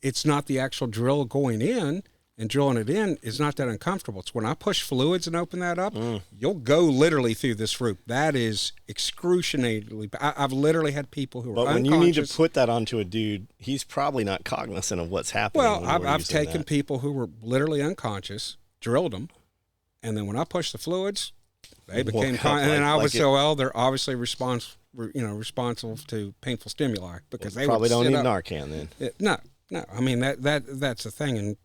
it's not the actual drill going in, and drilling it in is not that uncomfortable. It's when I push fluids and open that up, you'll go literally through this root. That is excruciatingly. I've literally had people who are unconscious. But when you need to put that onto a dude, he's probably not cognizant of what's happening. Well, I've taken people who were literally unconscious, drilled them, and then when I pushed the fluids, they became and then I would say, well, they're obviously responsible to painful stimuli because they probably don't need up. Narcan then. No. I mean that's the thing, and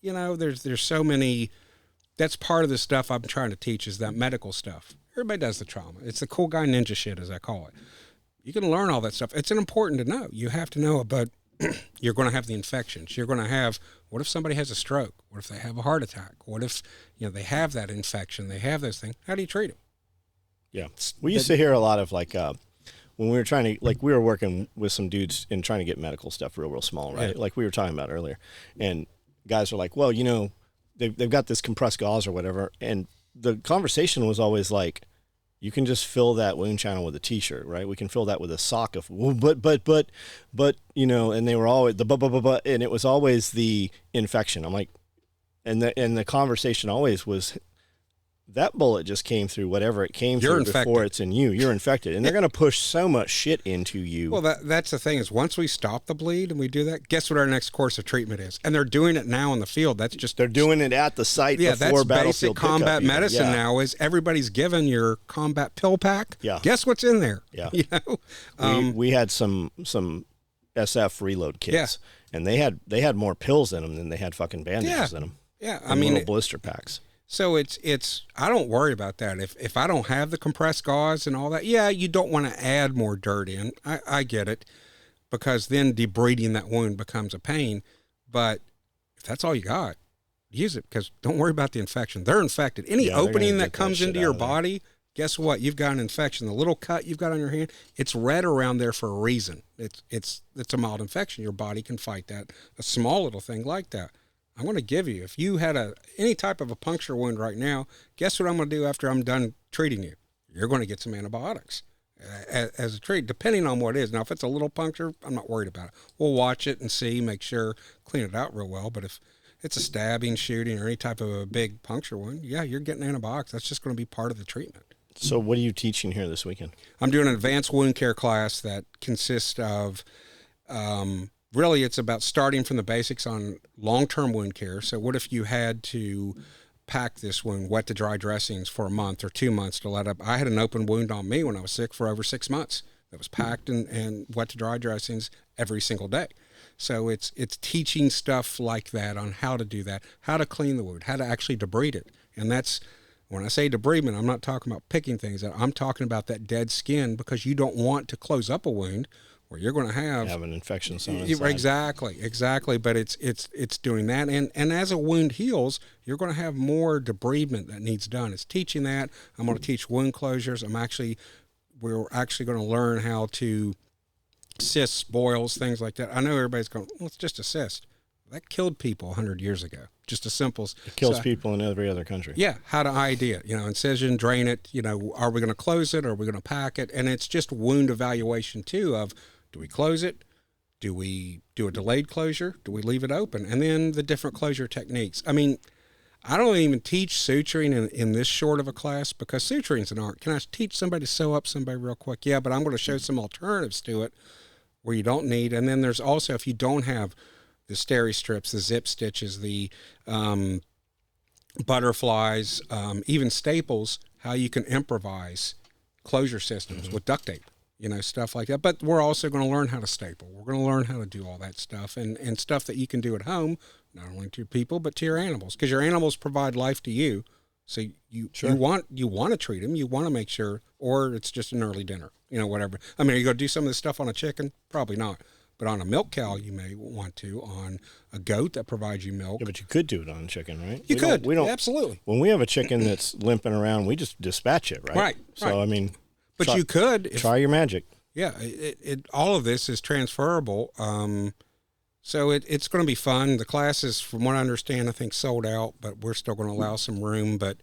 there's so many. That's part of the stuff I'm trying to teach is that medical stuff. Everybody does the trauma. It's the cool guy ninja shit, as I call it. You can learn all that stuff. It's important to know. You have to know about. You're going to have the infections. You're going to have. What if somebody has a stroke? What if they have a heart attack? What if they have that infection? They have those things. How do you treat them? Yeah, we used to hear a lot of when we were trying to we were working with some dudes and trying to get medical stuff real small, right? Yeah. Like we were talking about earlier, and guys are like, well, they've got this compressed gauze or whatever, and the conversation was always like, you can just fill that wound channel with a t-shirt, right? We can fill that with a sock of, but, and they were always the and it was always the infection. I'm like, and the conversation always was, that bullet just came through whatever it came through before it's in you. You're infected, and they're going to push so much shit into you. Well, that's the thing is once we stop the bleed and we do that, guess what our next course of treatment is? And they're doing it now in the field. That's just they're doing it at the site. Yeah, before that's basic combat medicine yeah. now. Is everybody's given your combat pill pack? Yeah. Guess what's in there? Yeah. We had some SF reload kits, and they had more pills in them than they had fucking bandages in them. Yeah, little blister packs. So it's I don't worry about that. If I don't have the compressed gauze and all that, yeah, you don't want to add more dirt in. I get it, because then debriding that wound becomes a pain. But if that's all you got, use it, because don't worry about the infection. They're infected. Any opening that comes into your body, guess what? You've got an infection. The little cut you've got on your hand, it's red around there for a reason. It's a mild infection. Your body can fight that. A small little thing like that. I'm going to give you, if you had any type of a puncture wound right now, guess what I'm going to do after I'm done treating you? You're going to get some antibiotics as a treat, depending on what it is. Now, if it's a little puncture, I'm not worried about it. We'll watch it and see, make sure, clean it out real well. But if it's a stabbing, shooting, or any type of a big puncture wound, yeah, you're getting antibiotics. That's just going to be part of the treatment. So what are you teaching here this weekend? I'm doing an advanced wound care class that consists of really, it's about starting from the basics on long-term wound care. So what if you had to pack this wound, wet to dry dressings for a month or 2 months to let up? I had an open wound on me when I was sick for over 6 months that was packed and wet to dry dressings every single day. So it's teaching stuff like that on how to do that, how to clean the wound, how to actually debride it. And that's, when I say debridement, I'm not talking about picking things out. I'm talking about that dead skin, because you don't want to close up a wound where you're going to have an infection zone inside. Exactly. But it's doing that, and as a wound heals, you're going to have more debridement that needs done. It's teaching that. I'm going to teach wound closures. We're actually going to learn how to cysts, boils, things like that. I know everybody's going, well, it's just a cyst. That killed people 100 years ago. Just a simple. It kills people in every other country. Yeah, how to ID it. Incision, drain it. Are we going to close it? Or are we going to pack it? And it's just wound evaluation too. Of, do we close it? Do we do a delayed closure? Do we leave it open? And then the different closure techniques. I mean, I don't even teach suturing in this short of a class, because suturing's an art. Can I teach somebody to sew up somebody real quick? Yeah, but I'm going to show some alternatives to it where you don't need. And then there's also, if you don't have the steri strips, the zip stitches, the butterflies, even staples, how you can improvise closure systems with duct tape, stuff like that. But we're also going to learn how to staple. We're going to learn how to do all that stuff, and stuff that you can do at home, not only to your people, but to your animals, because your animals provide life to you. So you want to treat them. You want to make sure, or it's just an early dinner, whatever. I mean, are you going to do some of this stuff on a chicken? Probably not. But on a milk cow, you may want to. On a goat that provides you milk. Yeah, but you could do it on a chicken, right? You could. We don't. Absolutely. When we have a chicken that's limping around, we just dispatch it, right? Right. So, I mean. But you could. Try your magic. Yeah. All of this is transferable. So it's going to be fun. The class is, from what I understand, I think sold out, but we're still going to allow some room. But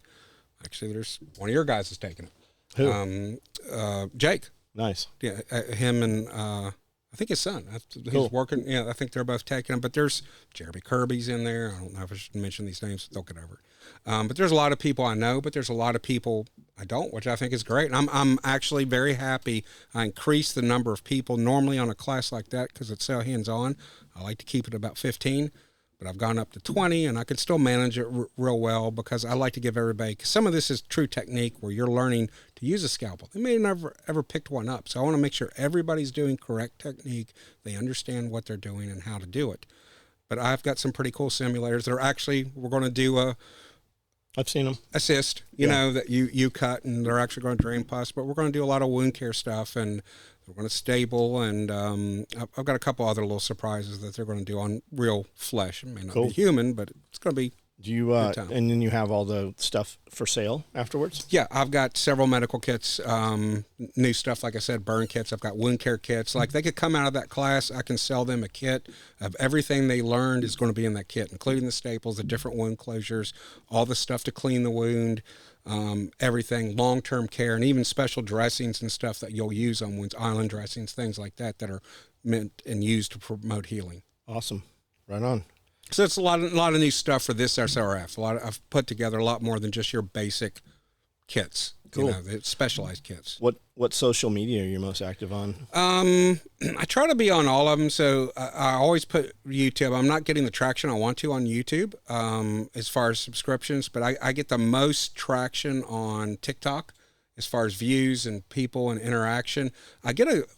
actually, there's one of your guys is taking it. Who? Jake. Nice. Yeah. Him and I think his son. He's Cool. working. Yeah, I think they're both taking them. But there's Jeremy Kirby's in there. I don't know if I should mention these names. They'll get over it. But there's a lot of people I know, but there's a lot of people I don't, which I think is great. And I'm actually very happy. I increased the number of people normally on a class like that because it's so hands-on. I like to keep it about 15. But I've gone up to 20, and I can still manage it real well because I like to give everybody, because some of this is true technique where you're learning to use a scalpel. They may never ever picked one up. So I want to make sure everybody's doing correct technique. They understand what they're doing and how to do it. But I've got some pretty cool simulators that are actually, we're going to do I've seen them. assist, you know, that you cut, and they're actually going to drain pus, but we're going to do a lot of wound care stuff, and we're going to stable, and I've got a couple other little surprises that they're going to do on real flesh. It may not be human, but it's going to be Do you and then you have all the stuff for sale afterwards? Yeah, I've got several medical kits, new stuff, like I said, burn kits. I've got wound care kits. Like, they could come out of that class, I can sell them a kit of everything they learned is going to be in that kit, including the staples, the different wound closures, all the stuff to clean the wound, everything, long-term care, and even special dressings and stuff that you'll use on wounds, island dressings, things like that that are meant and used to promote healing. Awesome. Right on. So it's a lot of new stuff for this SRF. I've put together a lot more than just your basic kits. Cool. You know, the specialized kits. What social media are you most active on? I try to be on all of them. So I always put YouTube. I'm not getting the traction I want to on YouTube as far as subscriptions, but I get the most traction on TikTok as far as views and people and interaction.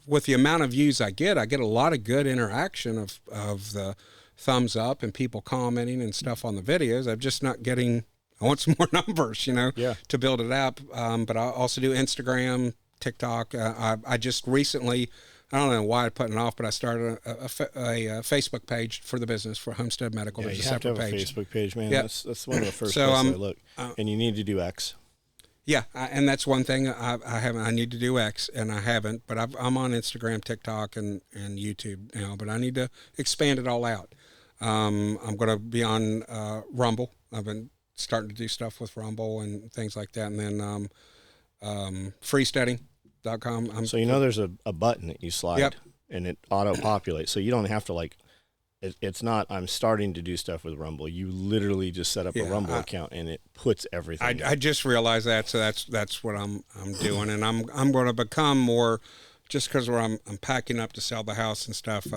With the amount of views I get a lot of good interaction of the thumbs up and people commenting and stuff on the videos. I'm just not getting, I want some more numbers, to build it up. But I also do Instagram, TikTok. I just recently, I don't know why I put it off, but I started a Facebook page for the business for Homestead Medical. Yeah, There's you a have to separate have a page. Facebook page, man. Yep. That's one of the first So, places I look. And you need to do X. Yeah, and that's one thing I haven't. I need to do X, and I haven't. But I'm on Instagram, TikTok, and YouTube now. But I need to expand it all out. I'm going to be on Rumble. I've been starting to do stuff with Rumble and things like that. And then freesteading.com. So there's a button that you slide, Yep. and it auto-populates. So you don't have to it's not, I'm starting to do stuff with Rumble. You literally just set up a Rumble account, and it puts everything. I just realized that, so that's what I'm doing. And I'm going to become more, just because I'm packing up to sell the house and stuff,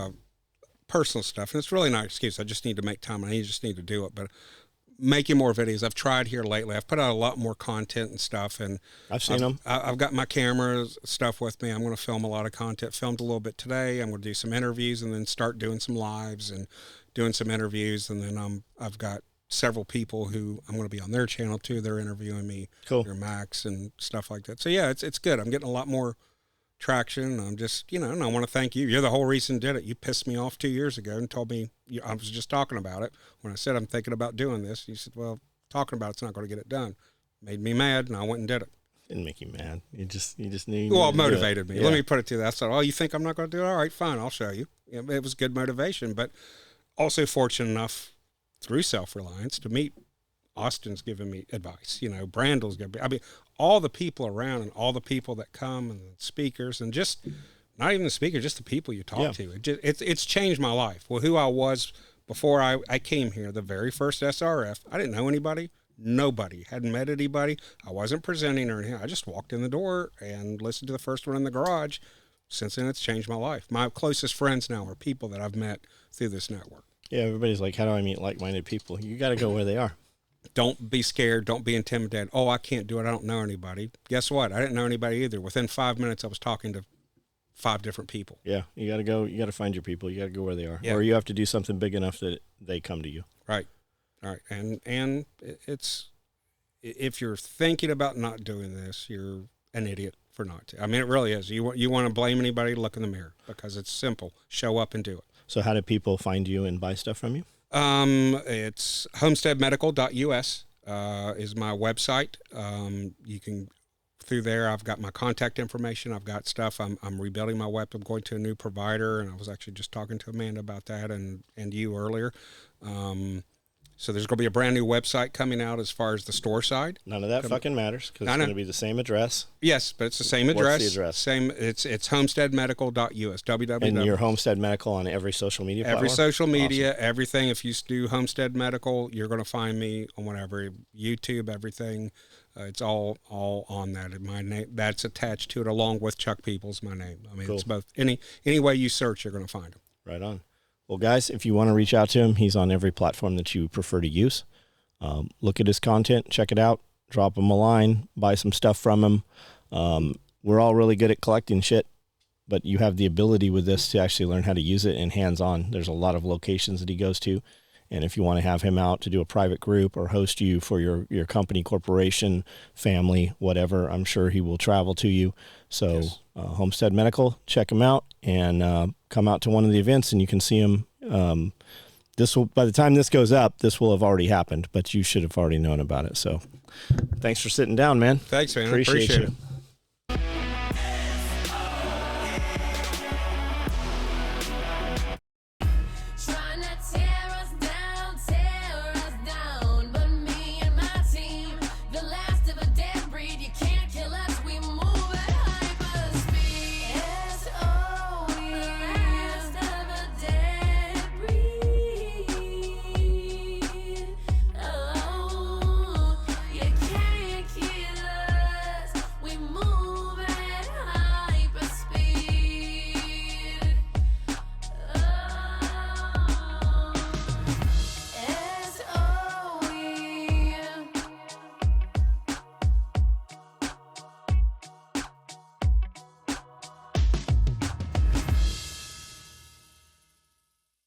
personal stuff, and it's really not an excuse. I just need to make time. I just need to do it. But making more videos, I've tried here lately. I've put out a lot more content and stuff, and I've seen them. I've got my camera stuff with me. I'm going to film a lot of content. Filmed a little bit today. I'm going to do some interviews, and then start doing some lives and doing some interviews. And then I've got several people who I'm going to be on their channel too. They're interviewing me. Cool. Their Max and stuff like that. So yeah, it's good. I'm getting a lot more traction. I'm just, and I want to thank you. You're the whole reason I did it. You pissed me off 2 years ago and told me, I was just talking about it. When I said I'm thinking about doing this, you said, well, talking about it's not going to get it done. Made me mad, and I went and did it. Didn't make you mad. You just need. Well, it motivated me. Yeah. Let me put it to that. I thought, oh, you think I'm not going to do it? All right, fine, I'll show you. It was good motivation, but also fortunate enough through self-reliance to meet. Austin's giving me advice. Brandle's giving me. I mean, all the people around and all the people that come and the speakers, and just not even the speaker, just the people you talk to. It's changed my life. Well, who I was before I came here, the very first SRF, I didn't know anybody. Nobody. Hadn't met anybody. I wasn't presenting or anything. I just walked in the door and listened to the first one in the garage. Since then, it's changed my life. My closest friends now are people that I've met through this network. Yeah, everybody's like, how do I meet like-minded people? You got to go where they are. Don't be scared. Don't be intimidated. Oh, I can't do it. I don't know anybody. Guess what? I didn't know anybody either. Within 5 minutes, I was talking to 5 different people. Yeah, you got to go. You got to find your people. You got to go where they are. Yeah. Or you have to do something big enough that they come to you. Right. All right. And it's, if you're thinking about not doing this, you're an idiot for not to. I mean, it really is. You want to blame anybody, look in the mirror, because it's simple. Show up and do it. So how do people find you and buy stuff from you? It's homesteadmedical.us is my website. You can, through there, I've got my contact information. I've got stuff. I'm rebuilding my web. I'm going to a new provider, and I was actually just talking to Amanda about that and you earlier. So there's going to be a brand new website coming out as far as the store side. None of that fucking matters because it's going to be the same address. Yes, but it's the same address. What's the address? Same. It's homesteadmedical.us. www. And your Homestead Medical on every social media platform? Every social media, everything. If you do Homestead Medical, you're going to find me on whatever, YouTube, everything. It's all on that. My name, that's attached to it, along with Chuck Peoples, my name. I mean, Cool. It's both. Any way you search, you're going to find him. Right on. Well, guys, if you want to reach out to him, he's on every platform that you prefer to use. Look at his content, check it out, drop him a line, buy some stuff from him. We're all really good at collecting shit, but you have the ability with this to actually learn how to use it and hands-on. There's a lot of locations that he goes to. And if you want to have him out to do a private group or host you for your company, corporation, family, whatever, I'm sure he will travel to you. So Yes. Homestead Medical, check him out and come out to one of the events and you can see him. By the time this goes up, this will have already happened, but you should have already known about it. So thanks for sitting down, man. Thanks, man. Appreciate you. it.